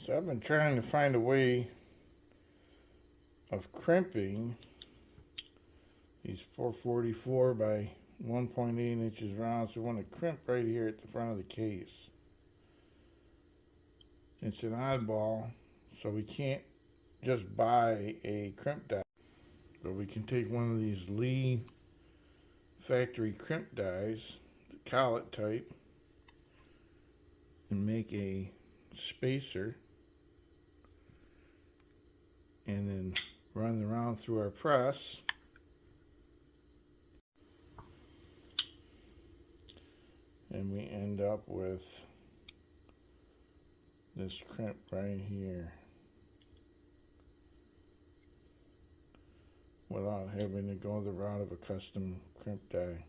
So I've been trying to find a way of crimping these 444 by 1.8 inches round. So I want to crimp right here at the front of the case. It's an oddball, so we can't just buy a crimp die, but we can take one of these Lee factory crimp dies, the collet type, and make a spacer, and then run around through our press. And we end up with this crimp right here without having to go the route of a custom crimp die.